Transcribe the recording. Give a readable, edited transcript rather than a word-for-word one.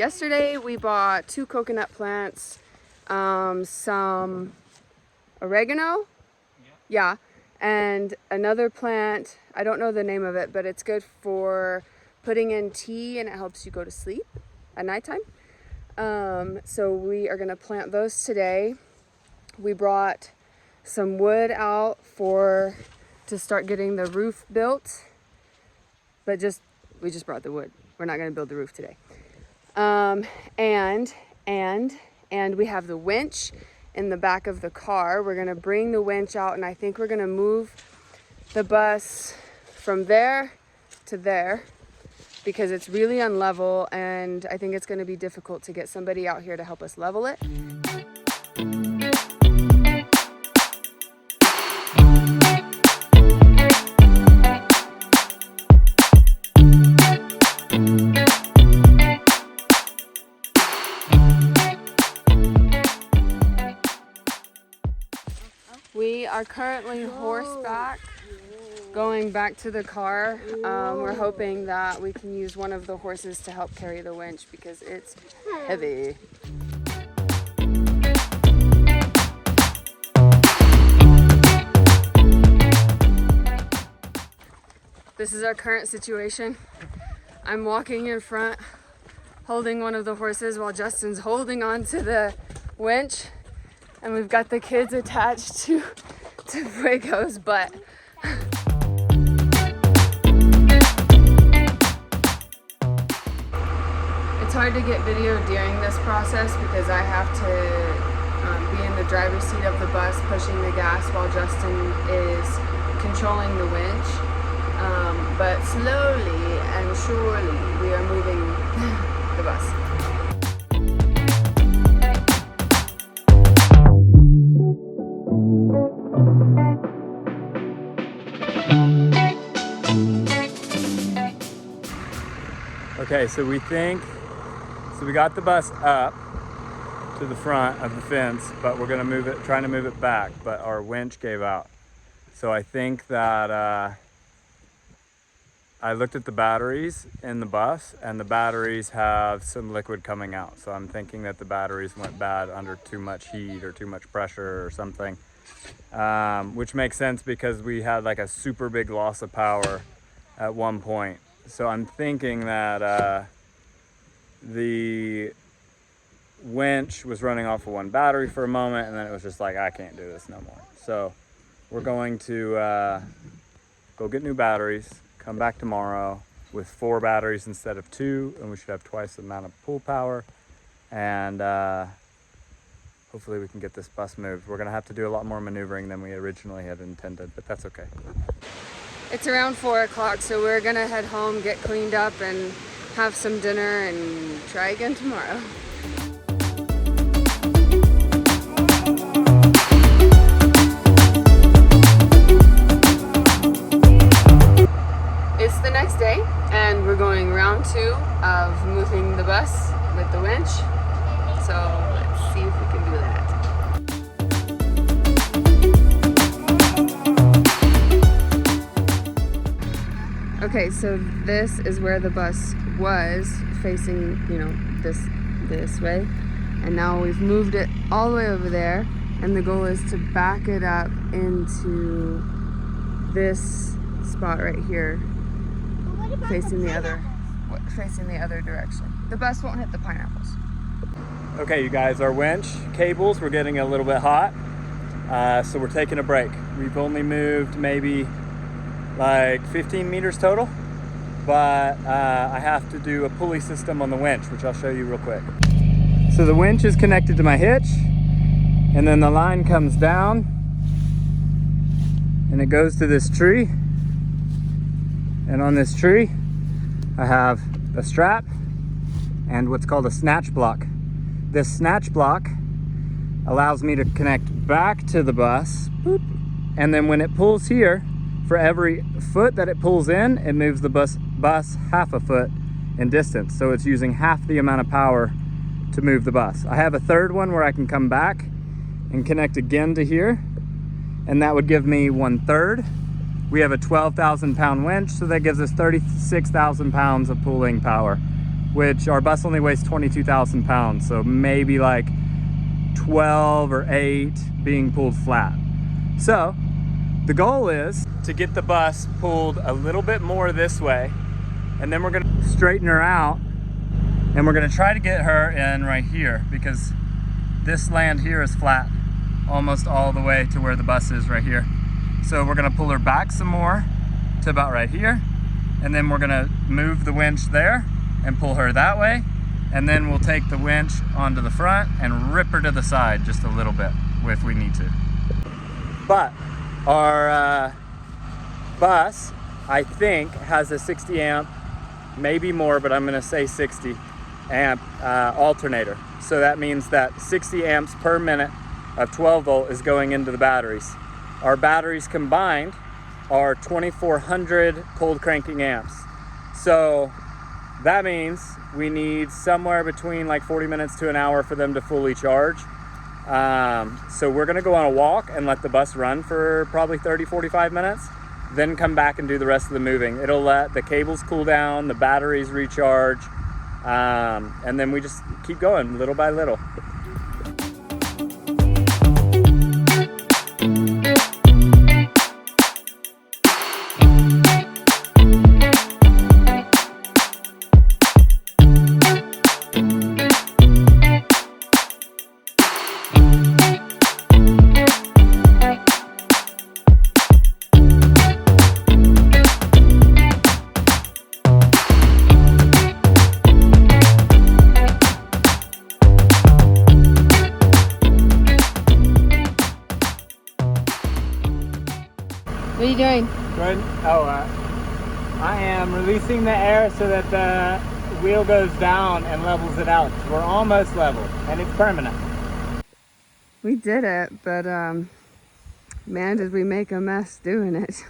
Yesterday we bought 2 coconut plants, some oregano, yeah, and another plant, I don't know the name of it, but it's good for putting in tea and it helps you go to sleep at nighttime. So we are gonna plant those today. We brought some wood out to start getting the roof built, but we just brought the wood. We're not gonna build the roof today. And we have the winch in the back of the car. We're gonna bring the winch out, and I think we're gonna move the bus from there to there because it's really unlevel, and I think it's gonna be difficult to get somebody out here to help us level it. We are currently horseback going back to the car. We're hoping that we can use one of the horses to help carry the winch because it's heavy. This is our current situation. I'm walking in front, holding one of the horses while Justin's holding on to the winch. And we've got the kids attached to Fuego's butt. It's hard to get video during this process because I have to be in the driver's seat of the bus pushing the gas while Justin is controlling the winch. But slowly and surely we are moving the bus. Okay, so we got the bus up to the front of the fence, but we're gonna trying to move it back, but our winch gave out. So I think that I looked at the batteries in the bus, and the batteries have some liquid coming out. So I'm thinking that the batteries went bad under too much heat or too much pressure or something, which makes sense because we had like a super big loss of power at one point. So I'm thinking that the winch was running off of one battery for a moment, and then it was just like, I can't do this no more. So we're going to go get new batteries, come back tomorrow with 4 batteries instead of 2, and we should have twice the amount of pull power. And hopefully we can get this bus moved. We're gonna have to do a lot more maneuvering than we originally had intended, but that's okay. It's around 4 o'clock, so we're gonna head home, get cleaned up, and have some dinner and try again tomorrow. It's the next day, and we're going round 2 of moving the bus with the winch. So let's see if we can do that. Okay, so this is where the bus was facing, this way. And now we've moved it all the way over there. And the goal is to back it up into this spot right here, facing the other direction. The bus won't hit the pineapples. Okay, you guys, our winch cables were getting a little bit hot. So we're taking a break. We've only moved maybe like 15 meters total, but I have to do a pulley system on the winch, which I'll show you real quick. So the winch is connected to my hitch, and then the line comes down and it goes to this tree, and on this tree I have a strap and what's called a snatch block. This snatch block allows me to connect back to the bus, boop, and then when it pulls here, for every foot that it pulls in, it moves the bus half a foot in distance. So it's using half the amount of power to move the bus. I have a third one where I can come back and connect again to here, and that would give me 1/3. We have a 12,000 pound winch, so that gives us 36,000 pounds of pulling power. which our bus only weighs 22,000 pounds. So maybe like 12 or 8 being pulled flat. So the goal is to get the bus pulled a little bit more this way, and then we're gonna straighten her out, and we're gonna try to get her in right here, because this land here is flat almost all the way to where the bus is right here. So we're gonna pull her back some more to about right here, and then we're gonna move the winch there and pull her that way, and then we'll take the winch onto the front and rip her to the side just a little bit if we need to. But our bus, I think, has a 60 amp, maybe more, but I'm gonna say 60 amp alternator. So that means that 60 amps per minute of 12 volt is going into the batteries. Our batteries combined are 2400 cold cranking amps. So that means we need somewhere between like 40 minutes to an hour for them to fully charge. So we're gonna go on a walk and let the bus run for probably 30-45 minutes, then come back and do the rest of the moving. It'll let the cables cool down, the batteries recharge, and then we just keep going little by little. What are you doing? Good. Oh, I am releasing the air so that the wheel goes down and levels it out. We're almost level, and it's permanent. We did it, but man, did we make a mess doing it.